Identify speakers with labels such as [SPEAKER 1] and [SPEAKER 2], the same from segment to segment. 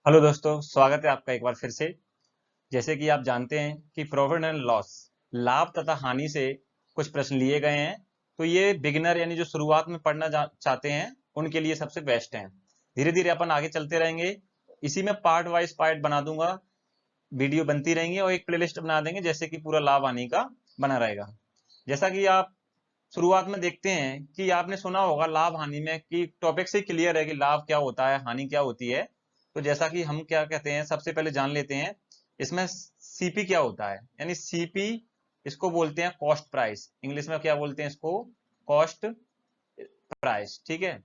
[SPEAKER 1] Hello दोस्तों, स्वागत है आपका एक बार फिर से। जैसे कि आप जानते हैं कि प्रॉफिट एंड लॉस, लाभ तथा हानि से कुछ प्रश्न लिए गए हैं। तो ये बिगिनर यानी जो शुरुआत में पढ़ना चाहते हैं उनके लिए सबसे बेस्ट हैं। धीरे धीरे अपन आगे चलते रहेंगे। इसी में पार्ट वाइज पार्ट बना दूंगा, वीडियो बनती रहेंगी और एक प्लेलिस्ट बना देंगे जैसे कि पूरा लाभ हानि का बना रहेगा। जैसा कि आप शुरुआत में देखते हैं कि आपने सुना होगा लाभ हानि में कि टॉपिक से क्लियर है कि लाभ क्या होता है, हानि क्या होती है। तो जैसा कि हम क्या कहते हैं, सबसे पहले जान लेते हैं इसमें सीपी क्या होता है। यानी सीपी, इसको बोलते हैं कॉस्ट प्राइस। इंग्लिश में क्या बोलते हैं इसको? Cost price. ठीक है,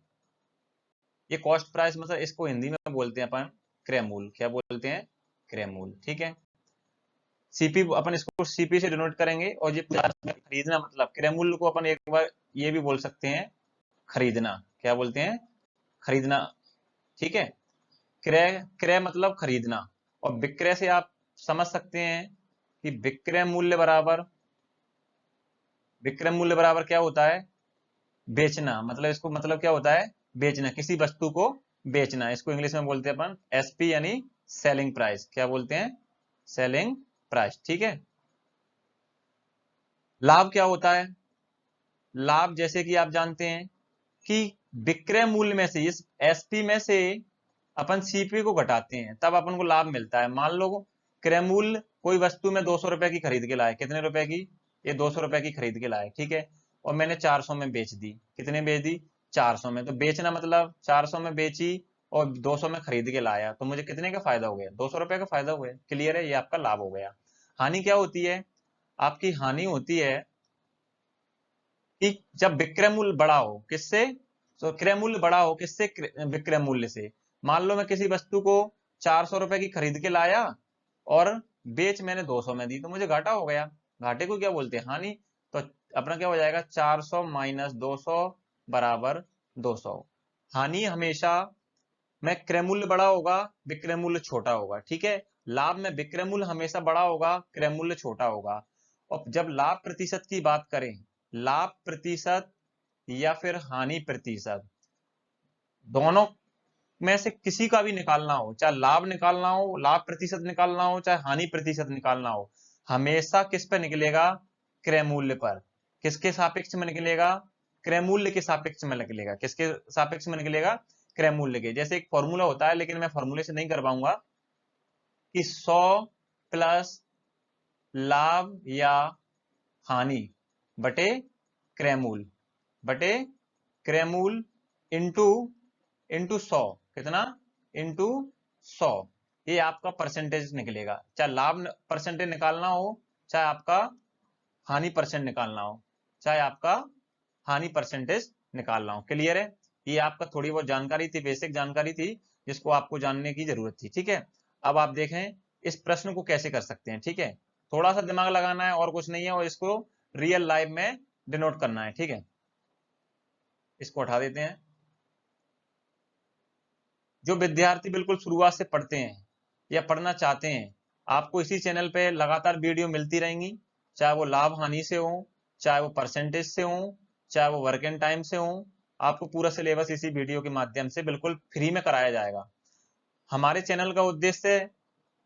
[SPEAKER 1] ये कॉस्ट प्राइस मतलब इसको हिंदी में बोलते हैं अपन क्रय मूल्य। क्या बोलते हैं? क्रय मूल्य। ठीक है, सीपी अपन इसको सीपी से डिनोट करेंगे। और ये खरीदना मतलब क्रय मूल्य को अपन एक बार ये भी बोल सकते हैं खरीदना। क्या बोलते हैं? खरीदना। ठीक है, क्रय क्रय मतलब खरीदना। और विक्रय से आप समझ सकते हैं कि विक्रय मूल्य बराबर क्या होता है? बेचना। मतलब इसको मतलब क्या होता है? बेचना, किसी वस्तु को बेचना। इसको इंग्लिश में बोलते हैं अपन एसपी यानी सेलिंग प्राइस। क्या बोलते हैं? Selling price. ठीक है, लाभ क्या होता है? लाभ जैसे कि आप जानते हैं कि विक्रय मूल्य में से, इस एसपी में से अपन सीपी को घटाते हैं तब अपन को लाभ मिलता है। मान लो क्रय मूल्य, कोई वस्तु में 200 रुपए की खरीद के लाए। कितने रुपए की? ये 200 रुपए की खरीद के लाए। ठीक है, और मैंने 400 में बेच दी। कितने बेच दी? 400 में। तो बेचना मतलब 400 में बेची और 200 में खरीद के लाया, तो मुझे कितने का फायदा हो गया? 200 रुपए का फायदा हो गया। क्लियर है? ये आपका लाभ हो गया। हानि क्या होती है? आपकी हानि होती है कि जब विक्रय मूल्य बड़ा हो। किससे? तो क्रय मूल्य बड़ा हो किससे? विक्रय मूल्य से। मान लो मैं किसी वस्तु को 400 रुपए की खरीद के लाया और बेच मैंने 200 में दी, तो मुझे घाटा हो गया। घाटे को क्या बोलते हैं? हानि। तो अपना क्या हो जाएगा? 400 माइनस 200 बराबर 200। हानि हमेशा में क्रय मूल्य बड़ा होगा, विक्रय मूल्य छोटा होगा। ठीक है, लाभ में विक्रय मूल्य हमेशा बड़ा होगा, क्रय मूल्य छोटा होगा। और जब लाभ प्रतिशत की बात करें, लाभ प्रतिशत या फिर हानि प्रतिशत, दोनों में से किसी का भी निकालना हो, चाहे लाभ निकालना हो, लाभ प्रतिशत निकालना हो, चाहे हानि प्रतिशत निकालना हो, हमेशा किस पे निकलेगा? क्रय मूल्य पर। किसके सापेक्ष में निकलेगा? क्रय मूल्य के सापेक्ष में निकलेगा। किसके सापेक्ष में निकलेगा? क्रय मूल्य के। जैसे एक फॉर्मूला होता है, लेकिन मैं फॉर्मूले से नहीं कर पाऊंगा, कि 100 प्लस लाभ या हानि बटे क्रय मूल्य, बटे क्रय मूल्य इंटू इंटू 100। कितना? इंटू 100। ये आपका परसेंटेज निकलेगा। चाहे लाभ परसेंटेज निकालना हो, चाहे आपका हानि परसेंट निकालना हो, चाहे आपका हानि परसेंटेज निकालना हो। क्लियर है? ये आपका थोड़ी बहुत जानकारी थी, बेसिक जानकारी थी, जिसको आपको जानने की जरूरत थी। ठीक है, अब आप देखें इस प्रश्न को कैसे कर सकते हैं। ठीक है, थोड़ा सा दिमाग लगाना है और कुछ नहीं है, और इसको रियल लाइफ में डिनोट करना है। ठीक है, इसको हटा देते हैं। जो विद्यार्थी बिल्कुल शुरुआत से पढ़ते हैं या पढ़ना चाहते हैं, आपको इसी चैनल पे लगातार वीडियो मिलती रहेंगी। चाहे वो लाभ हानि से हो, चाहे वो परसेंटेज से हो, चाहे वो वर्क एंड टाइम से हो, आपको पूरा सिलेबस इसी वीडियो के माध्यम से बिल्कुल फ्री में कराया जाएगा। हमारे चैनल का उद्देश्य,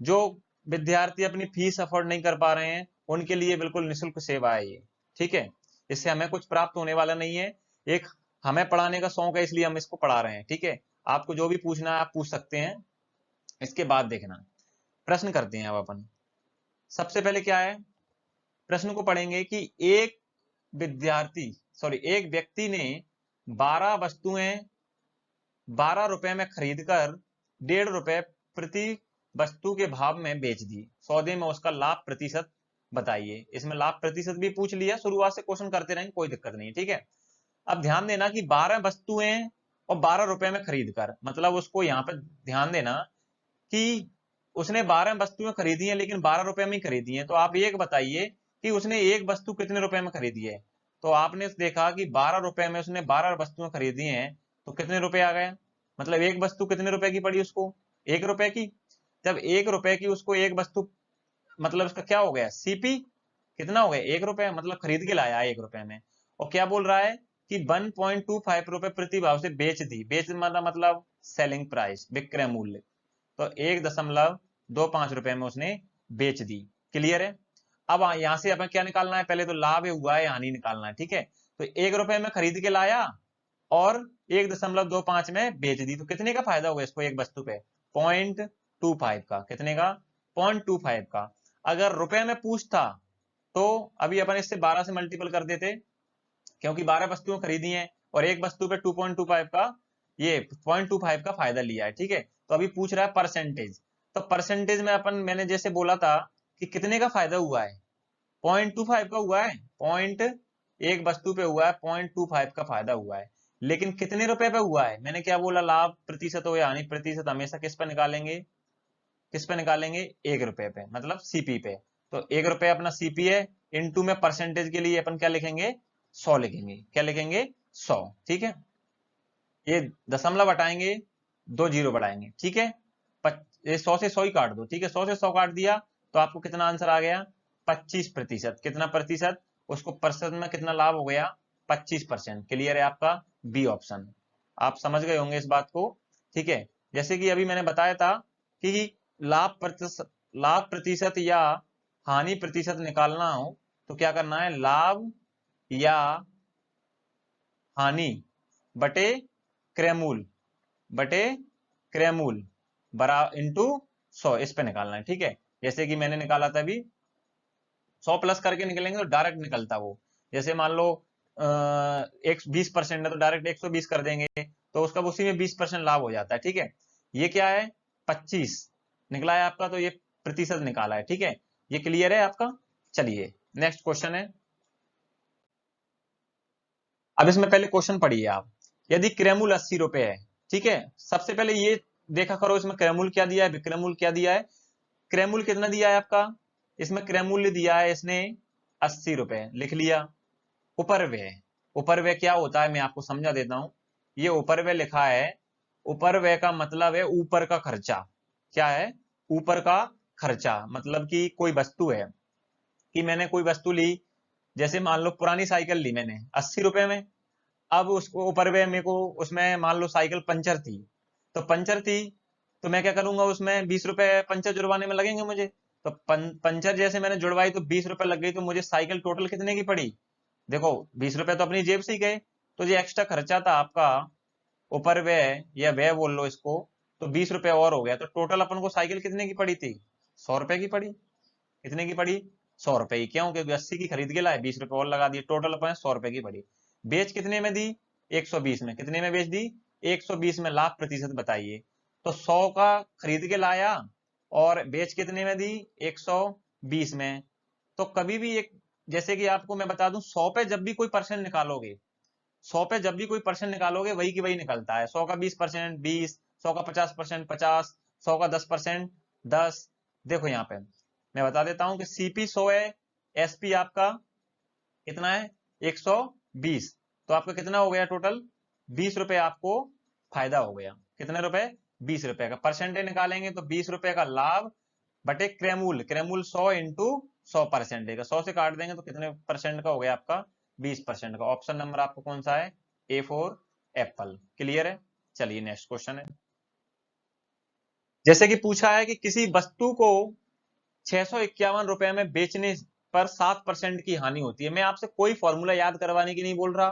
[SPEAKER 1] जो विद्यार्थी अपनी फीस अफोर्ड नहीं कर पा रहे हैं, उनके लिए बिल्कुल निःशुल्क सेवा है ये। ठीक है, इससे हमें कुछ प्राप्त होने वाला नहीं है। एक हमें पढ़ाने का शौक है, इसलिए हम इसको पढ़ा रहे हैं। ठीक है, आपको जो भी पूछना है आप पूछ सकते हैं। इसके बाद देखना, प्रश्न करते हैं अब अपन। सबसे पहले क्या है, प्रश्न को पढ़ेंगे कि एक व्यक्ति ने 12 वस्तुएं 12 रुपए में खरीदकर 1.5 रुपए प्रति वस्तु के भाव में बेच दी। सौदे में उसका लाभ प्रतिशत बताइए। इसमें लाभ प्रतिशत भी पूछ लिया, शुरुआत से क्वेश्चन करते रहेंगे, कोई दिक्कत नहीं। ठीक है, अब ध्यान देना कि 12 वस्तुएं और 12 रुपए में खरीद कर, मतलब उसको यहाँ पे ध्यान देना कि उसने 12 वस्तुएं खरीदी हैं, लेकिन 12 रुपए में ही खरीदी हैं। तो आप एक बताइए कि उसने एक वस्तु कितने रुपए में खरीदी है। तो आपने देखा कि 12 रुपए में उसने 12 वस्तुएं खरीदी हैं, तो कितने रुपए आ गए? मतलब एक वस्तु कितने रुपए की पड़ी उसको? 1 रुपए की। जब 1 रुपए की उसको एक वस्तु, मतलब उसका क्या हो गया? सीपी कितना हो गया? 1 रुपए, मतलब खरीद के लाया 1 रुपए में। और क्या बोल रहा है कि 1.25 रुपए प्रति भाव से बेच दी। बेच मतलब सेलिंग प्राइस, विक्रय मूल्य। तो 1.25 रुपए में उसने बेच दी। क्लियर है। अब यहां से अपन क्या निकालना है, पहले तो लाभ हुआ है हानि निकालना है। ठीक है, तो 1 रुपए में खरीद के लाया और 1.25 में बेच दी, तो कितने का फायदा हुआ इसको एक वस्तु पे? 0.25 का। कितने का? 0.25 का। अगर रुपए में पूछता तो अभी अपन इससे 12 से मल्टीपल कर देते, क्योंकि 12 वस्तुएं खरीदी हैं और एक वस्तु पे 2.25 का, ये 0.25 का फायदा लिया है। ठीक है, तो अभी पूछ रहा है परसेंटेज, तो परसेंटेज में अपन, मैंने जैसे बोला था कि कितने का फायदा हुआ है, 0.25 का हुआ है। पॉइंट एक वस्तु पे हुआ है 0.25 का फायदा हुआ है, लेकिन कितने रुपए पे हुआ है? मैंने क्या बोला, लाभ प्रतिशत हो या हानि प्रतिशत हमेशा किस पे निकालेंगे? किस पे निकालेंगे? 1 रुपए पे, मतलब सीपी पे। तो 1 रुपए अपना सीपी है, इनटू में परसेंटेज के लिए अपन क्या लिखेंगे? 100 लिखेंगे। क्या लिखेंगे? 100। ठीक है, ये दशमलव हटाएंगे, 2 जीरो बढ़ाएंगे। ठीक है, ये 100 से 100 ही काट दो। ठीक है, 100 से 100 काट दिया तो आपको कितना आंसर आ गया? 25%। कितना प्रतिशत? उसको प्रतिशत में कितना लाभ हो गया? 25%। क्लियर है आपका बी ऑप्शन। आप समझ गए होंगे इस बात को। ठीक है, जैसे कि अभी मैंने बताया था कि लाभ प्रतिशत या हानि प्रतिशत निकालना हो तो क्या करना है? लाभ या हानि बटे क्रयमूल बटे क्रयमूल बरा इंटू 100, इस पे निकालना है। ठीक है, जैसे कि मैंने निकाला था अभी, 100 प्लस करके निकलेंगे तो डायरेक्ट निकलता वो। जैसे मान लो 20% है तो डायरेक्ट 120 कर देंगे, तो उसका उसी में 20% लाभ हो जाता है। ठीक है, ये क्या है? 25 निकला है आपका, तो ये प्रतिशत निकाला है। ठीक है, ये क्लियर है आपका। चलिए नेक्स्ट क्वेश्चन है। अब इसमें पहले क्वेश्चन पढ़िए आप। यदि क्रयमूल 80 रुपए है, ठीक है, सबसे पहले ये देखा करो इसमें क्रयमूल क्या दिया है, विक्रयमूल क्या दिया है। क्रयमूल कितना दिया है आपका? इसमें क्रयमूल्य दिया है इसने 80 रुपए, लिख लिया। उपरव्यय, उपरव्यय क्या होता है मैं आपको समझा देता हूं। ये उपरव्यय लिखा है, उपरव्यय का मतलब है ऊपर का खर्चा। क्या है? ऊपर का खर्चा। मतलब कि कोई वस्तु है, कि मैंने कोई वस्तु ली, जैसे मान लो पुरानी साइकिल ली मैंने 80 रुपए में। अब उसको उपरव्यय मेरे को, उसमें मान लो साइकिल पंचर थी, तो पंचर थी तो मैं क्या करूंगा, उसमें 20 रुपए पंचर जुड़वाने में लगेंगे मुझे। तो पंचर जैसे मैंने जुड़वाई तो 20 रुपए लग गई, तो मुझे साइकिल टोटल कितने की पड़ी? देखो 20 रुपए तो अपनी जेब से ही गए, तो जो एक्स्ट्रा खर्चा था आपका उपरव्यय या व्यय बोल लो इसको, तो 20 रुपए और हो गया। तो टोटल अपन को साइकिल कितने की पड़ी थी? 100 रुपए की पड़ी। कितने की पड़ी? 100 रुपए की। क्यों? क्योंकि 80 की खरीद के लाए, 20 रुपए और लगा दिए, टोटल अपन 100 रुपए की पड़ी। बेच कितने में दी? 120 में। कितने में बेच दी? 120 में। लाभ प्रतिशत बताइए। तो 100 का खरीद के लाया और बेच कितने में दी? 120 में। तो कभी भी एक, जैसे कि आपको मैं बता दूं, 100 पे जब भी कोई परसेंट निकालोगे, 100 पे जब भी कोई परसेंट निकालोगे वही की वही निकलता है। 100 का 20% 20, 100 का 50% 50, 100 का 10% 10। देखो यहाँ पे मैं बता देता हूं कि सीपी 100 है, एसपी आपका कितना है? 120। तो आपका कितना हो गया टोटल? 20 रुपए आपको फायदा हो गया। कितने रुपए? 20 रुपए का। परसेंटेज निकालेंगे तो 20 रुपए का लाभ बटे क्रयमूल, क्रयमूल 100 इंटू 100%, 100 से काट देंगे तो कितने परसेंट का हो गया आपका? 20% का। ऑप्शन नंबर आपको कौन सा है? A for Apple. क्लियर है। चलिए नेक्स्ट क्वेश्चन है। जैसे कि पूछा है कि किसी वस्तु को 651 रुपए में बेचने पर 7% की हानि होती है। मैं आपसे कोई फॉर्मूला याद करवाने की नहीं बोल रहा,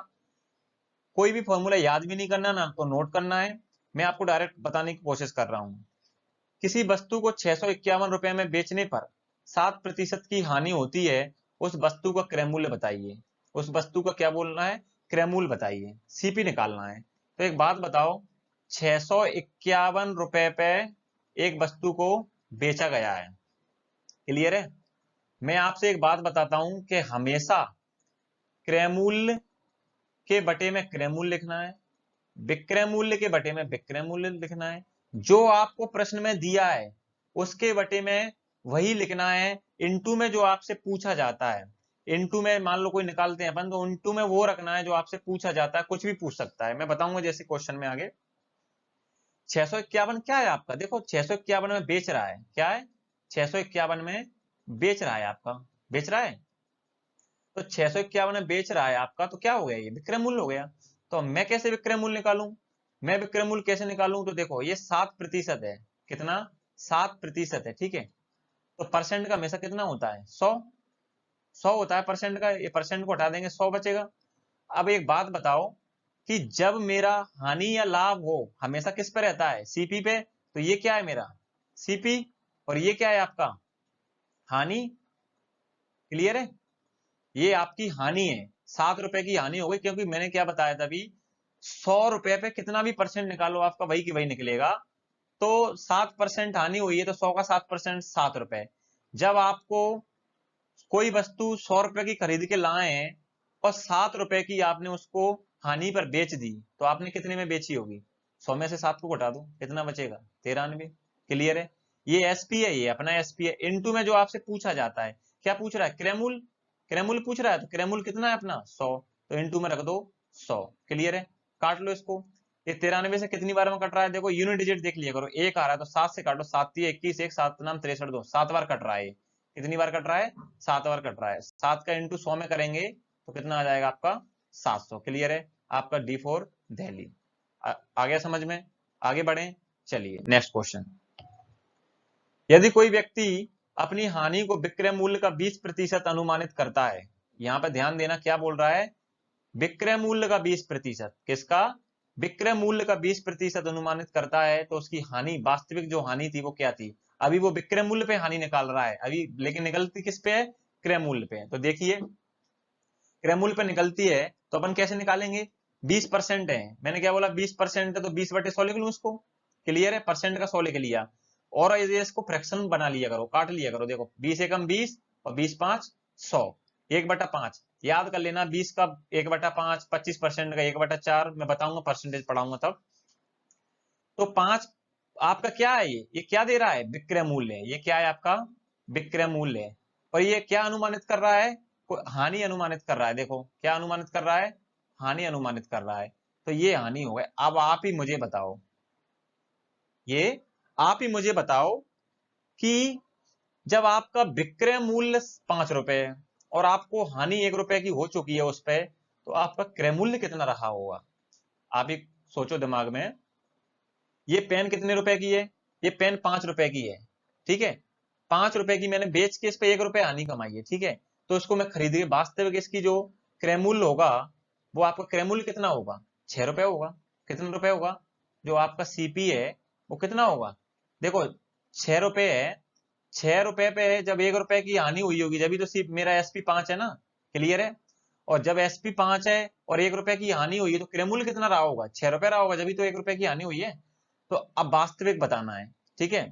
[SPEAKER 1] कोई भी फॉर्मूला याद भी नहीं करना, ना तो नोट करना है। मैं आपको डायरेक्ट बताने की कोशिश कर रहा हूं। किसी वस्तु को 651 रुपए में बेचने पर 7% की हानि होती है, उस वस्तु का क्रय मूल्य बताइए। उस वस्तु का क्या बोलना है? क्रय मूल्य बताइए, सीपी निकालना है। तो एक बात बताओ, 651 रुपए पे एक वस्तु को बेचा गया है। क्लियर है। मैं आपसे एक बात बताता हूं कि हमेशा क्रय मूल्य के बटे में क्रय मूल्य लिखना है, विक्रय मूल्य के बटे में विक्रय मूल्य लिखना है। जो आपको प्रश्न में दिया है उसके बटे में वही लिखना है। इनटू में जो आपसे पूछा जाता है, इनटू में मान लो कोई निकालते हैं अपन, तो इनटू में वो रखना है जो आपसे पूछा जाता है। कुछ भी पूछ सकता है, मैं बताऊंगा जैसे क्वेश्चन में आगे। 651 क्या है आपका? देखो 651 में बेच रहा है, क्या है? 651 में बेच रहा है आपका, बेच रहा है। तो 651 में बेच रहा है आपका, तो क्या हो गया? ये विक्रय मूल्य हो गया। तो मैं कैसे विक्रय मूल्य निकालूं? मैं विक्रय मूल्य कैसे निकालूं? तो देखो ये 7% है। कितना? 7% है, ठीक है। तो परसेंट का हमेशा कितना होता है, 100 होता है परसेंट का, ये परसेंट को हटा देंगे 100 बचेगा। अब एक बात बताओ कि जब मेरा हानि या लाभ हो हमेशा किस पे रहता है, सीपी पे, तो ये क्या है मेरा सीपी और ये क्या है आपका हानि, क्लियर है। ये आपकी हानि है, 7 रुपए की हानि हो गई, क्योंकि मैंने क्या बताया था अभी, 100 रुपए पे कितना भी परसेंट निकालो आपका वही की वही निकलेगा। तो 7% हानि हुई है, तो 100 का 7% 7 रुपए। जब आपको कोई वस्तु 100 रुपए की खरीद के लाए हैं और 7 रुपए की आपने उसको हानि पर बेच दी, तो आपने कितने में बेची होगी, 100 में से 7 को घटा दो, कितना बचेगा, 93। क्लियर है। ये एसपी है, ये अपना एसपी है। इनटू में जो आपसे पूछा जाता है, क्या पूछ रहा है, क्रेमुल, क्रेमुल पूछ रहा है, तो क्रेमुल कितना है अपना 100, तो इनटू में रख दो 100। क्लियर है, काट लो इसको। ये 93 से कितनी बार में कट रहा है, देखो यूनिट डिजिट देख लिया करो, एक आ रहा है तो 7 से काटो, 7 3 21, एक 7 नाम 63 दो, 7 बार कट रहा है। कितनी बार कट रहा है, 7 बार कट रहा है। 7 का इंटू 100 में करेंगे तो कितना आ जाएगा आपका 700। क्लियर है, आपका D4 दिल्ली। आ गया समझ में, आगे बढ़े, चलिए नेक्स्ट क्वेश्चन। यदि कोई व्यक्ति अपनी हानि को विक्रय मूल्य का 20% अनुमानित करता है, यहां पर ध्यान देना क्या बोल रहा है, विक्रय मूल्य का 20%, किसका, विक्रय मूल्य का 20% अनुमानित करता है, तो उसकी हानि, वास्तविक जो हानि थी वो क्या थी। अभी वो विक्रय मूल्य पे हानि निकाल रहा है अभी, लेकिन निकलती किस पे है, क्रय मूल्य पे। तो देखिए क्रय मूल्य पे निकलती है तो अपन कैसे निकालेंगे, 20% है, मैंने क्या बोला 20% है, तो 20/100 लिख लूं इसको। क्लियर है, परसेंट का 100 लिख लिया, और ये इसको फ्रैक्शन बना लिया करो, काट लिया करो। देखो 20 एकम 20 और 20 5 100, 1/5 याद कर लेना, 20 का 1/5, 25% का 1/4, मैं बताऊंगा परसेंटेज पढ़ाऊंगा तब। तो 5 आपका क्या है, ये क्या दे रहा है, विक्रय मूल्य है, ये क्या है आपका विक्रय मूल्य है। और ये क्या अनुमानित कर रहा है, हानि अनुमानित कर रहा है। देखो क्या अनुमानित कर रहा है, हानि अनुमानित कर रहा है। तो ये हानि हो गए। अब आप ही मुझे बताओ, ये आप ही मुझे बताओ कि जब आपका विक्रय मूल्य 5 रुपए है और आपको हानि 1 रुपए की हो चुकी है उस पे, तो आपका क्रय मूल्य कितना रहा होगा। आप ही सोचो दिमाग में। ये पेन कितने रुपए की है, ये पेन 5 रुपए की है, ठीक है। 5 रुपए की मैंने बेच के इस पे 1 रुपए हानि कमाई है, ठीक है। तो इसको मैं खरीद के, वास्तविक इसकी जो क्रय मूल्य होगा, वो आपका क्रय मूल्य कितना होगा, 6 रुपए होगा। कितना रुपए होगा, जो आपका सीपी है वो कितना होगा, देखो 6 रुपए है, 6 रुपए पे जब 1 रुपए की हानि हुई होगी, जब तो सिर्फ मेरा एसपी 5 है ना। क्लियर है। और जब एसपी 5 है और 1 रुपए की हानि हुई है, तो क्रय मूल्य कितना रहा होगा, 6 रुपए रहा होगा, जब तो 1 रुपए की हानि हुई है। तो अब वास्तविक बताना है, ठीक है,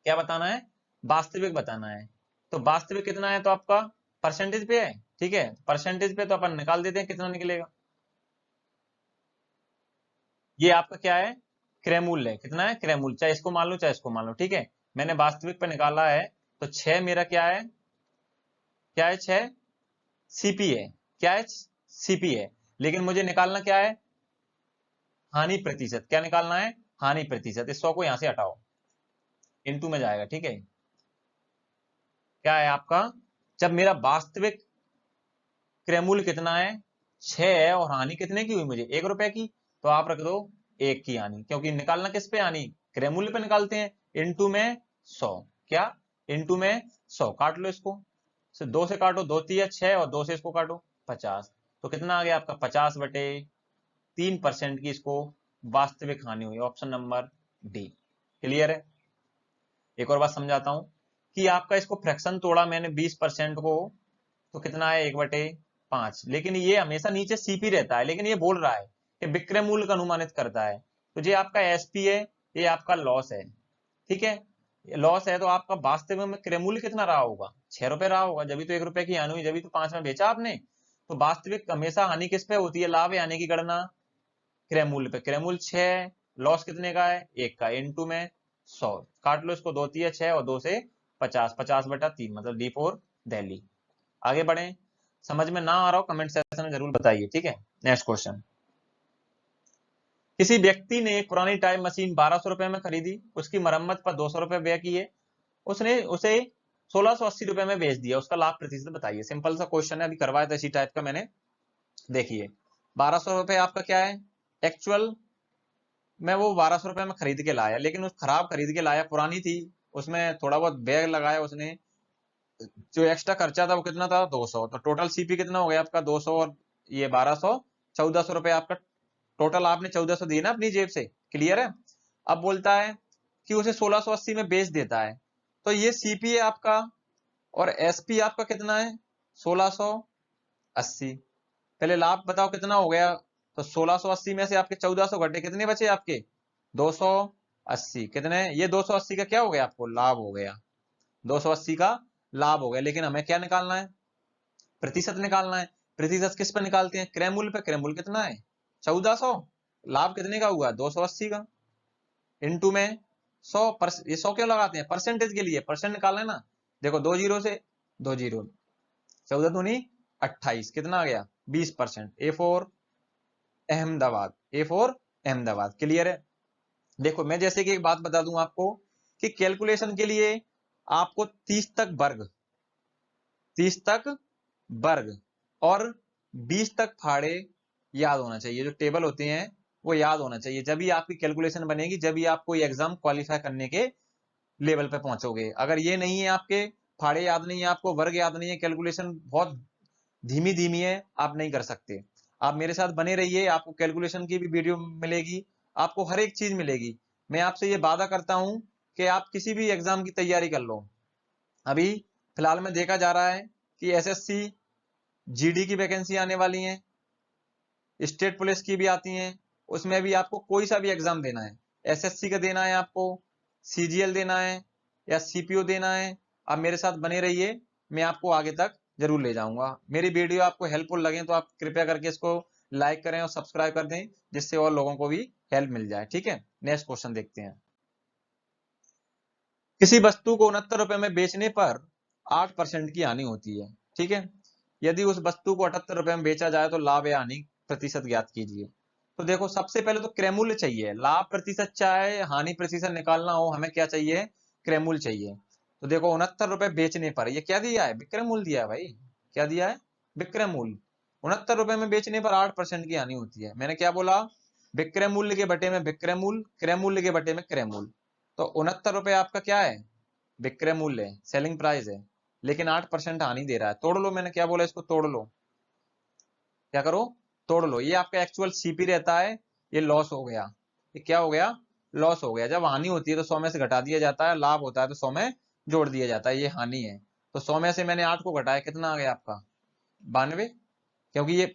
[SPEAKER 1] क्या बताना है, वास्तविक बताना है। तो वास्तविक कितना है, तो आपका परसेंटेज पे है, ठीक है। परसेंटेज पे तो अपन निकाल देते हैं कितना निकलेगा। ये आपका क्या है, क्रय मूल्य है, कितना है क्रय मूल्य, चाहे इसको मान लो चाहे इसको मान लो, ठीक है। मैंने वास्तविक पे निकाला है, तो 6 मेरा क्या है, क्या है 6 सीपी है, क्या है सीपी है। लेकिन मुझे निकालना क्या है, हानि प्रतिशत, क्या निकालना है, हानि प्रतिशत। इस 100 को यहां से हटाओ, इनटू में जाएगा, ठीक है। क्या है आपका, जब मेरा वास्तविक क्रय मूल्य कितना है, 6 है, और हानि कितने की हुई मुझे, 1 रुपए की, तो आप रख दो 1 की हानि, क्योंकि निकालना किस पे हानि, क्रय मूल्य पे निकालते हैं। इनटू में 100, क्या इनटू में 100, काट लो इसको, 2 से काटो, 2 3 6, और 2 से इसको काटो 50, तो कितना आ गया आपका 50/3% की इसको वास्तविक हानि हुई, ऑप्शन नंबर डी। क्लियर है। एक और बात समझाता हूं कि आपका इसको फ्रैक्शन तोड़ा मैंने 20% को, तो कितना है 1/5, लेकिन ये हमेशा नीचे सीपी रहता है, लेकिन ये बोल रहा है कि विक्रय मूल्य का अनुमानित करता है। तो ये आपका एसपी है, ये आपका लॉस है, ठीक है। लॉस है, तो आपका वास्तविक में क्रय मूल्य कितना रहा होगा, 6 रुपए रहा होगा, जब तो 1 रुपए की हानि हुई, जब तो 5 में बेचा आपने। तो वास्तविक हमेशा हानि किस पे होती है, लाभ या हानि की गणना क्रय मूल्य पे। क्रय मूल्य 6, लॉस कितने का है, 1 का, इनटू में 100, काट लो इसको, 2 3 6 और 2 से 50, 50/3, मतलब D4 दिल्ली। आगे बढ़े, समझ में ना आ रहा हो कमेंट सेक्शन में जरूर बताइए, ठीक है। Next question. किसी व्यक्ति ने एक पुरानी टाइप मशीन 1200 रुपए में खरीदी, उसकी मरम्मत पर 200 रुपए व्यय किए, उसने उसे 1680 रुपए में बेच दिया, उसका लाभ प्रतिशत बताइए। सिंपल सा क्वेश्चन है, अभी करवाया था इसी टाइप का मैंने। देखिए 1200 रुपए आपका क्या है, एक्चुअल मैं वो 1200 रुपए में खरीद के लाया, लेकिन उस खराब खरीद के लाया, पुरानी थी, उसमें थोड़ा बहुत बैग लगाया उसने, जो एक्स्ट्रा खर्चा था वो कितना था, 200। तो टोटल सीपी कितना हो गया आपका, 200 और ये 1200, 1400 रुपए आपका टोटल, आपने 1400 दिए ना अपनी जेब से। क्लियर है। अब बोलता है कि उसे 1680 में बेच देता है, तो ये सीपी है आपका, और एसपी आपका कितना है, 1680। पहले लाभ बताओ कितना हो गया, तो 1680 में से आपके 1400 घटे, कितने बचे आपके, 280। कितने, ये 280 का क्या हो गया आपको, लाभ हो गया, 280 का लाभ हो गया। लेकिन हमें क्या निकालना है, प्रतिशत निकालना है। प्रतिशत किस पे निकालते हैं, क्रय मूल्य पे। क्रय मूल्य कितना है, 1400। लाभ कितने का हुआ, 280 का, इनटू में 100 ये 100 क्यों लगाते हैं, परसेंटेज के लिए, परसेंट निकालना है ना। देखो 2 जीरो से 2 जीरो, 14 दूनी 28, कितना आ गया, 20%। A for Ahmedabad, A for Ahmedabad. Clear है। देखो मैं जैसे कि एक बात बता दूं आपको, कि कैलकुलेशन के लिए आपको 30 तक वर्ग, 30 तक वर्ग और 20 तक फाड़े याद होना चाहिए। जो टेबल होते हैं वो याद होना चाहिए, जब भी आपकी कैलकुलेशन बनेगी, जब भी आप कोई एग्जाम क्वालिफाई करने के लेवल पे पहुंचोगे। अगर ये नहीं है आपके, फाड़े याद नहीं है आपको, वर्ग याद नहीं है, कैलकुलेशन बहुत धीमी धीमी है, आप नहीं कर सकते। आप मेरे साथ बने रहिए, आपको कैलकुलेशन की भी वीडियो मिलेगी, आपको हर एक चीज मिलेगी। मैं आपसे ये वादा करता हूं कि आप किसी भी एग्जाम की तैयारी कर लो। अभी फिलहाल में देखा जा रहा है कि एसएससी जीडी की वैकेंसी आने वाली है, स्टेट पुलिस की भी आती हैं, उसमें भी आपको कोई सा भी एग्जाम देना है, एसएससी का देना है आपको, सीजीएल देना है या सीपीओ देना है, आप मेरे साथ बने रहिए, मैं आपको आगे तक जरूर ले जाऊंगा। मेरी वीडियो आपको हेल्पफुल लगे तो आप कृपया करके इसको लाइक करें और सब्सक्राइब कर दें, जिससे और लोगों को भी हेल्प मिल जाए। ठीक है, नेक्स्ट क्वेश्चन देखते हैं। किसी वस्तु को 69 रुपए में बेचने पर 8% की हानि होती है। ठीक है, यदि उस वस्तु को 78 रुपए में बेचा जाए तो लाभ या हानि प्रतिशत ज्ञात कीजिए। तो देखो सबसे पहले तो क्रय मूल्य चाहिए, लाभ प्रतिशत चाहे हानि प्रतिशत निकालना हो, हमें क्या चाहिए, क्रय मूल्य चाहिए। तो देखो 69 रुपए बेचने पर, ये क्या दिया है, विक्रय मूल्य दिया है भाई। क्या दिया है, विक्रय मूल्य। 69 रुपए में बेचने पर 8% की हानि होती है। मैंने क्या बोला, विक्रय मूल्य के बटे में विक्रय मूल्य, क्रय मूल्य के बटे में क्रय मूल्य। तो 69 रुपए आपका क्या है, विक्रय मूल्य है, सेलिंग प्राइस है, लेकिन 8% हानि दे रहा है। तोड़ लो, मैंने क्या बोला, इसको तोड़ लो। क्या करो, तोड़ लो। ये आपका एक्चुअल सीपी रहता है, ये लॉस हो गया। ये क्या हो गया, लॉस हो गया। जब हानि होती है तो 100 में से घटा दिया जाता है, लाभ होता है तो 100 में जोड़ दिया जाता है, ये हानि है। तो 100 में से मैंने 8 को घटाया, कितना आ गया आपका, 92, क्योंकि ये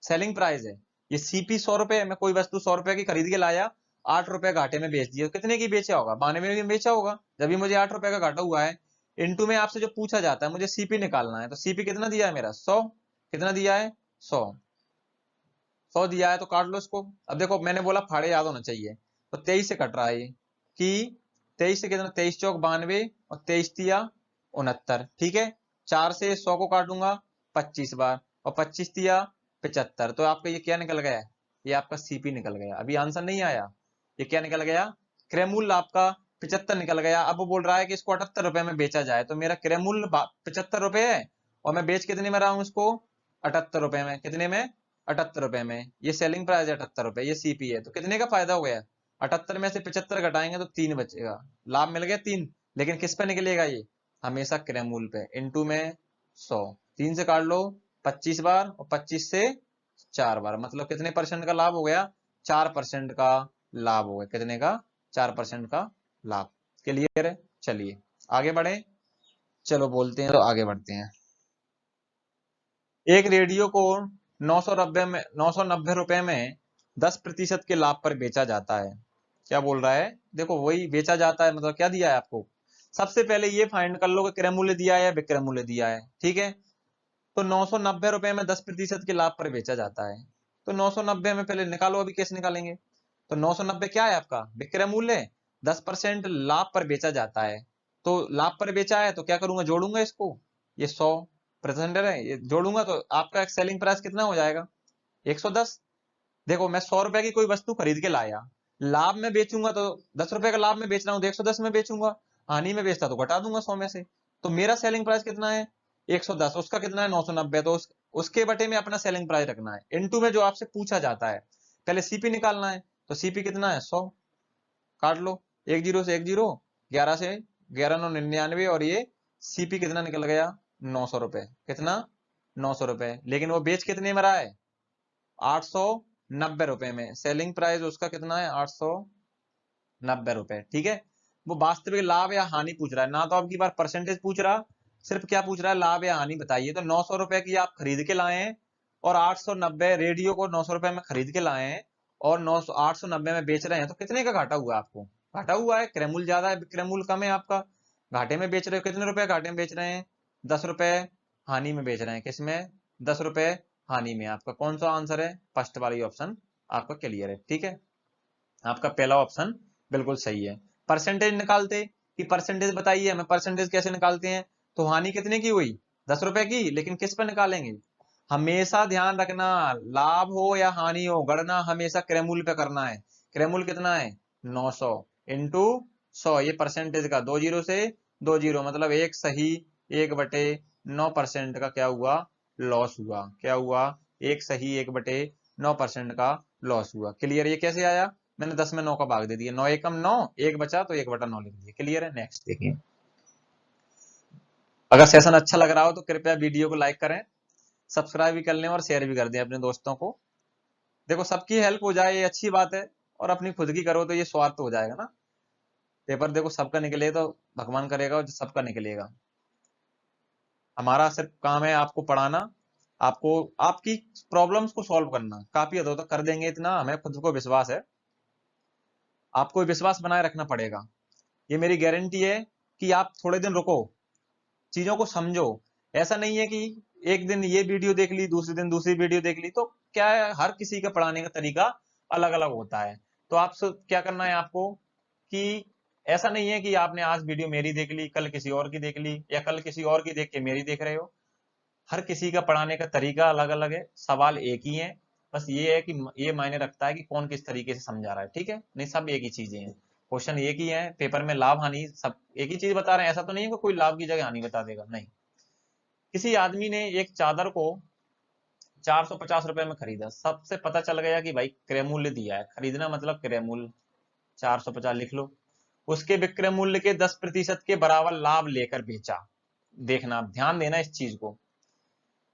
[SPEAKER 1] सेलिंग प्राइस है। ये सीपी 100 रुपए, मैं कोई वस्तु 100 रुपए की खरीद के लाया, 8 रुपए घाटे में बेच दिया, कितने की बेचा होगा, 92 में बेचा होगा। जब भी मुझे 8 रुपए का घाटा हुआ है, इनटू में आपसे जो पूछा जाता है, मुझे सीपी निकालना है, तो सीपी कितना दिया है मेरा, 100। कितना दिया है, 100। 100 दिया है तो काट लो इसको। अब देखो मैंने बोला फाड़े याद होना चाहिए, तो 23 से कट रहा है ये, कि 23 से कितना, 23 चौक 92 और 23 तिया 69। ठीक है, 4 से 100 को काटूंगा 25 बार, और 25 तिया 75। तो आपका ये क्या निकल गया, ये आपका सीपी निकल गया। अभी आंसर नहीं आया, ये क्या निकल गया, क्रय मूल्य आपका 75 निकल गया। अब वो बोल रहा है कि इसको 78 रुपए में बेचा जाए, तो मेरा क्रय मूल्य 75 रुपए है, और मैं बेच कितने में रहा हूं इसको, 78 रुपए में। कितने में, 78 रुपए में। ये सेलिंग प्राइस है 78 रुपए, ये सीपी है। तो कितने का फायदा हो गया, 78 में से 75 घटाएंगे तो 3 बचेगा, लाभ मिल गया 3। लेकिन किस पे निकलेगा ये, हमेशा क्रय मूल्य पे, इनटू में 100, 3 से काट लो 25 बार, और 25 से 4 बार, मतलब कितने परसेंट का लाभ हो गया, 4% का लाभ हो गया। कितने का, 4% का लाभ। क्लियर है। चलिए आगे बढ़े, चलो बोलते हैं तो आगे बढ़ते हैं। एक रेडियो को 990 रुपए में 10% के लाभ पर बेचा जाता है। क्या बोल रहा है, देखो वही बेचा जाता है, मतलब क्या दिया है आपको, सबसे पहले ये फाइंड कर लो कि क्रय मूल्य दिया है या विक्रय मूल्य दिया है। ठीक है, तो 990 रुपए में 10% के लाभ पर बेचा जाता है, तो 990 में पहले निकालो, अभी कैसे निकालेंगे। तो 990 क्या है आपका, विक्रय मूल्य, 10% लाभ पर बेचा जाता है। तो लाभ पर बेचा है तो क्या करूंगा, जोड़ूंगा इसको, ये 100% है, ये जोड़ूंगा तो आपका सेलिंग प्राइस कितना हो जाएगा, 110। देखो मैं 100 रुपए की कोई वस्तु खरीद के लाया, लाभ में बेचूंगा तो 10 रुपए का लाभ में बेच रहा हूँ तो 110 में बेचूंगा, हानि में बेचता तो घटा दूंगा 100 में से। तो मेरा सेलिंग प्राइस कितना है, 110, उसका कितना है 990, तो उसके बटे में अपना सेलिंग प्राइस रखना है, इनटू में जो आपसे पूछा जाता है। पहले सीपी निकालना है, तो सीपी कितना है 100, काट लो, 1 जीरो से 1 जीरो, 11 से 11 9 99, और ये सीपी कितना निकल गया 900 रुपए, कितना 900 रुपए। लेकिन वो बेच कितने में रहा है 890 रुपए में, सेलिंग प्राइस उसका कितना है 890 रुपए, ठीक है। वो वास्तविक लाभ या हानि पूछ रहा है ना, तो आपकी बार परसेंटेज पूछ रहा, सिर्फ क्या पूछ रहा है लाभ या हानि बताइए। तो 900 रुपए की आप खरीद के लाए हैं और 890 रेडियो को 900 रुपए में खरीद के लाए हैं और 890 में बेच रहे हैं, तो कितने का घाटा हुआ आपको, घाटा हुआ है, क्रय मूल्य ज्यादा है विक्रय मूल्य कम है आपका, घाटे में बेच रहे हो, कितने रुपए घाटे में बेच रहे हैं 10 रुपए हानि में बेच रहे हैं, किसमें 10 रुपए हानि में। आपका कौन सा आंसर है, फर्स्ट वाली ऑप्शन आपका क्लियर है, ठीक है, आपका पहला ऑप्शन बिल्कुल सही है। परसेंटेज निकालते कि परसेंटेज बताइए हमें, परसेंटेज कैसे निकालते हैं, तो हानि कितने की हुई 10 रुपए की, लेकिन किस पर निकालेंगे, हमेशा ध्यान रखना लाभ हो या हानि हो गणना हमेशा क्रय मूल्य पे करना है। क्रय मूल्य कितना है 900 इंटू 100, ये परसेंटेज का 2 जीरो से 2 जीरो, मतलब 1 सही 1/9% का क्या हुआ लॉस हुआ, क्या हुआ 1 सही 1/9% का लॉस हुआ। क्लियर, ये कैसे आया, मैंने 10 में 9 का भाग दे दिया, 9 एकम 9, 1 बचा तो 1/9 लिख दिया। क्लियर है, नेक्स्ट देखिए। अगर सेशन अच्छा लग रहा हो तो कृपया वीडियो को लाइक करें, सब्सक्राइब भी कर लें और शेयर भी कर दें अपने दोस्तों को। देखो सबकी हेल्प हो जाए ये अच्छी बात है, और अपनी खुद की करो तो ये स्वार्थ हो जाएगा ना। पेपर देखो सबका निकले तो भगवान करेगा और सबका निकलेगा। हमारा सिर्फ काम है आपको पढ़ाना, आपको आपकी प्रॉब्लम्स को सॉल्व करना, काफी हद तक कर देंगे, इतना हमें खुद को विश्वास है। आपको विश्वास बनाए रखना पड़ेगा, ये मेरी गारंटी है कि आप थोड़े दिन रुको, चीजों को समझो। ऐसा नहीं है कि एक दिन ये वीडियो देख ली दूसरे दिन दूसरी वीडियो देख ली, तो क्या है हर किसी का पढ़ाने का तरीका अलग अलग होता है। तो आप क्या करना है आपको कि ऐसा नहीं है कि आपने आज वीडियो मेरी देख ली कल किसी और की देख ली, या कल किसी और की देख के मेरी देख रहे हो। हर किसी का पढ़ाने का तरीका अलग अलग है, सवाल एक ही है, बस ये है कि ये मायने रखता है कि कौन किस तरीके से समझा रहा है, ठीक है। नहीं सब एक ही चीजें हैं, क्वेश्चन एक ही है, पेपर में लाभ हानि सब एक ही चीज बता रहे हैं, ऐसा तो नहीं है कि कोई लाभ की जगह हानि बता देगा, नहीं। किसी आदमी ने एक चादर को 450 रुपए में खरीदा, सबसे पता चल गया कि भाई क्रय मूल्य दिया है, खरीदना मतलब क्रय मूल्य 450 लिख लो, उसके विक्रय मूल्य के 10% के बराबर लाभ लेकर बेचा। देखना ध्यान देना इस चीज को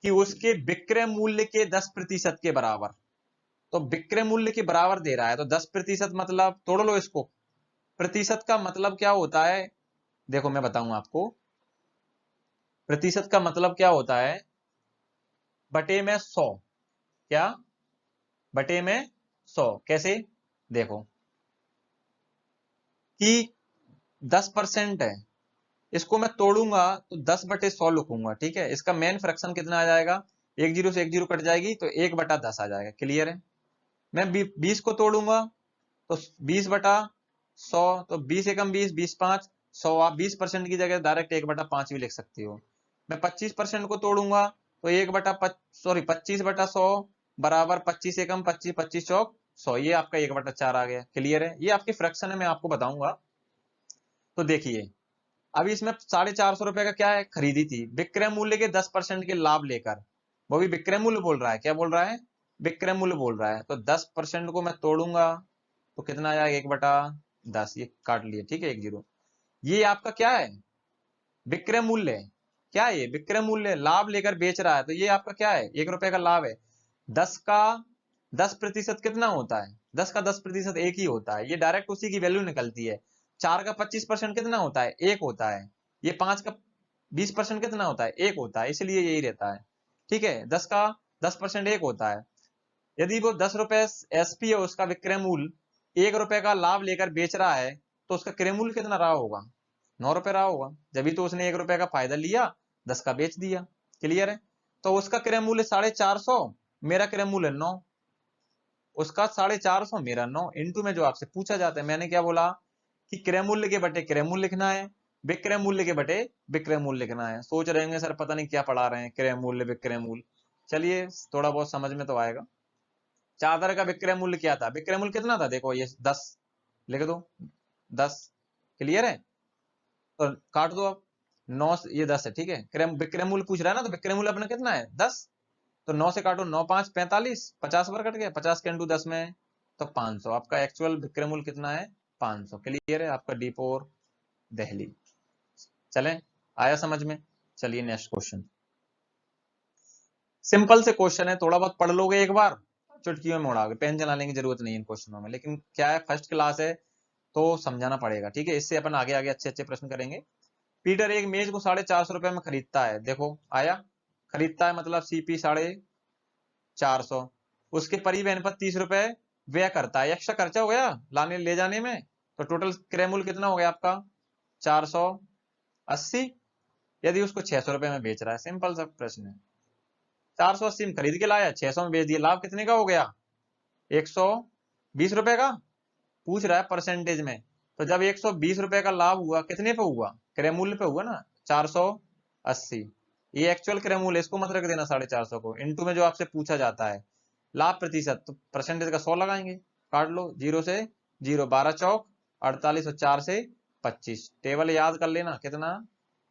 [SPEAKER 1] कि उसके विक्रय मूल्य के 10% के बराबर, तो विक्रय मूल्य के बराबर दे रहा है तो 10% मतलब तोड़ लो इसको, प्रतिशत का मतलब क्या होता है, देखो मैं बताऊं आपको, प्रतिशत का मतलब क्या होता है बटे में 100, क्या बटे में 100, कैसे देखो कि 10% है, इसको मैं तोड़ूंगा तो 10/100 लिखूंगा, ठीक है। इसका मेन फ्रैक्शन कितना आ जाएगा, 1 जीरो से 1 जीरो कट जाएगी तो 1/10 आ जाएगा। क्लियर है, मैं 20 को तोड़ूंगा तो 20/100, तो 20 एकम 20, 20×5 100, आप 20% की जगह डायरेक्ट 1/5 भी लिख सकती हो। मैं 25% को तोड़ूंगा तो 25/100 बराबर 25 एकम 25, 25 चौक 100, ये आपका 1/4 आ गया। क्लियर है, ये आपकी फ्रैक्शन है, मैं आपको बताऊंगा। तो देखिए अभी इसमें 450 रुपए का क्या है खरीदी थी, विक्रय मूल्य के 10% के लाभ लेकर, वो भी विक्रय मूल्य बोल रहा है, क्या बोल रहा है विक्रय मूल्य बोल रहा है, तो 10% को मैं तोड़ूंगा तो कितना आ जाएगा 1/10, ये काट लिए, ठीक है 1 जीरो। ये आपका क्या है विक्रय मूल्य, क्या है ये विक्रय मूल्य, लाभ लेकर बेच रहा है, तो ये आपका क्या है 1 रुपए का लाभ है। 10 का 10% कितना होता है, 10 का 10% 1 ही होता है, ये डायरेक्ट उसी की वैल्यू निकलती है। 4 का 25% कितना होता है 1 होता है, ये 5 का 20% कितना होता है 1 होता है, इसलिए यही रहता है, ठीक है। 10 का 10% 1 होता है। यदि वो 10 रुपए एसपी है, उसका विक्रय मूल्य 1 रुपए का लाभ लेकर बेच रहा है, तो उसका क्रय मूल्य कितना रहा होगा 9 रुपए रहा होगा, जब तो उसने 1 रुपए का फायदा लिया 10 का बेच दिया। क्लियर है, तो उसका क्रय मूल्य 450, मेरा क्रय मूल्य 9, उसका 450 मेरा 9, इंटू में जो आपसे पूछा जाता है, मैंने क्या बोला कि क्रय मूल्य के बटे क्रय मूल्य लिखना है, विक्रय मूल्य के बटे विक्रय मूल्य लिखना है। सोच रहे होंगे सर पता नहीं क्या पढ़ा रहे हैं, क्रय मूल्य विक्रय मूल्य, चलिए थोड़ा बहुत समझ में तो आएगा। चादर का विक्रय मूल्य क्या था, विक्रय मूल्य कितना था, देखो ये 10 लिख दो 10। क्लियर है, तो काट दो अब 9, ये 10 है, ठीक है। विक्रय मूल्य पूछ रहा है ना, तो विक्रय मूल्य अपना कितना है 10, तो 9 से काटो 9 5 45, 50 पर कट गया, 50 के इंटू 10 में तो 500। आपका एक्चुअल विक्रय मूल्य कितना है? 500। क्लियर है आपका D4 दिल्ली। चलें, आया समझ में? चलिए नेक्स्ट क्वेश्चन। सिंपल से क्वेश्चन है, थोड़ा बहुत पढ़ लोगे एक बार, चुटकियों में उड़ाओगे, पेन चलाने की जरूरत नहीं है इन क्वेश्चनों में। लेकिन क्या है, फर्स्ट क्लास है तो समझाना पड़ेगा, ठीक है? इससे अपन आगे आगे अच्छे अच्छे प्रश्न करेंगे। पीटर एक मेज को 450 रुपए में खरीदता है। देखो आया, खरीदता है मतलब CP 450। उसके परिवहन पर 30 रुपए व्यय करता है। एक्स्ट्रा खर्चा हो गया लाने ले जाने में, तो टोटल क्रय मूल्य कितना हो गया आपका? 480। यदि उसको 600 रुपए में बेच रहा है, सिंपल सा प्रश्न है। 480 में खरीद के लाया, 600 में बेच दिया, लाभ कितने का हो गया? 120 रुपए का। पूछ रहा है परसेंटेज में, तो जब 120 रुपए का लाभ हुआ, कितने पे हुआ? क्रय मूल्य पे हुआ ना, 480। ये एक्चुअल क्रय मूल्य, इसको मत रख देना 450 को। इनटू में जो आपसे पूछा जाता है लाभ प्रतिशत, तो परसेंटेज का 100 लगाएंगे। काट लो, 0 से 0, 12 चौक 48 और 4 से 25। टेबल याद कर लेना, कितना?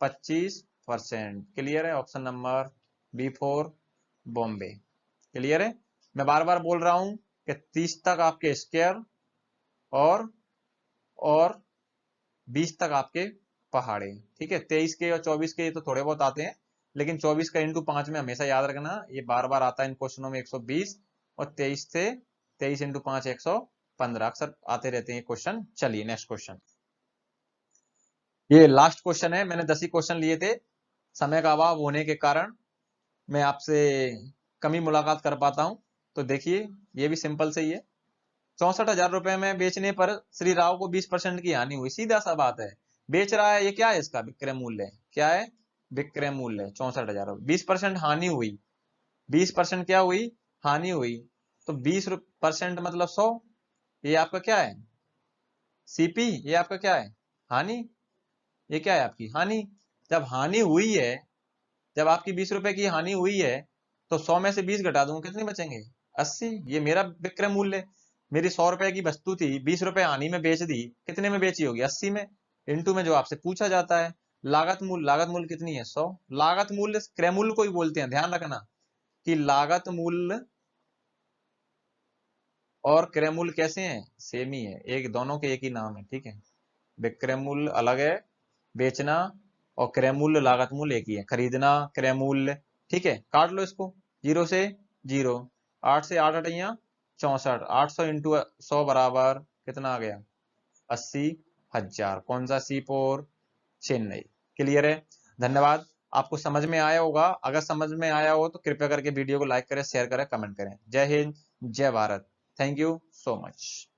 [SPEAKER 1] 25%। क्लियर है? Option number B4 Bombay. Clear है? मैं बार बार बोल रहा हूं कि 30 तक आपके स्क्वायर और 20 तक आपके पहाड़े, ठीक है? 23 के और 24 के तो थोड़े बहुत आते हैं, लेकिन 24 का इंटू 5 में हमेशा याद रखना, ये बार बार आता है इन क्वेश्चनों में। 120 और 23 से 23 इंटू 5 115 अक्सर आते रहते हैं क्वेश्चन। चलिए नेक्स्ट क्वेश्चन, ये लास्ट क्वेश्चन है। मैंने 10 ही क्वेश्चन लिए थे, समय का अभाव होने के कारण मैं आपसे कम ही मुलाकात कर पाता हूं। तो देखिए, ये भी सिंपल से ही है। 64,000 रुपए में बेचने पर श्री राव को 20% की हानि हुई। सीधा सा बात है, बेच रहा है, ये क्या है? इसका विक्रय मूल्य क्या है? विक्रय मूल्य 64,000। 20% हानि हुई, 20% क्या हुई? हानि हुई। तो 20% मतलब 100। ये आपका क्या है? CP। ये आपका क्या है? हानि। ये क्या है? आपकी हानि। जब हानि हुई है, जब आपकी 20 रुपए की हानि हुई है, तो 100 में से 20 घटा दूंगा, कितने बचेंगे? 80। ये मेरा विक्रय मूल्य, मेरी 100 रुपए की वस्तु थी, 20 रुपए हानि में बेच दी, कितने में बेची होगी? 80 में। इंटू में जो आपसे पूछा जाता है लागत मूल्य। लागत मूल्य कितनी है? 100। लागत मूल्य क्रय मूल्य को ही बोलते हैं, ध्यान रखना कि लागत मूल्य और क्रय मूल्य कैसे हैं? सेम ही है, एक दोनों के एक ही नाम है, ठीक है? विक्रय मूल्य अलग है, बेचना, और क्रय मूल्य लागत मूल्य एक ही है, खरीदना, क्रय मूल्य। ठीक है, काट लो इसको, 0 से 0, 8 से 8 अठैया 64, 800 इंटू 100 बराबर कितना आ गया? 80,000। कौन सा? C4 चेन्नई। क्लियर है? धन्यवाद। आपको समझ में आया होगा, अगर समझ में आया हो तो कृपया करके वीडियो को लाइक करें, शेयर करें, कमेंट करें। जय हिंद, जय Bharat. Thank you so much.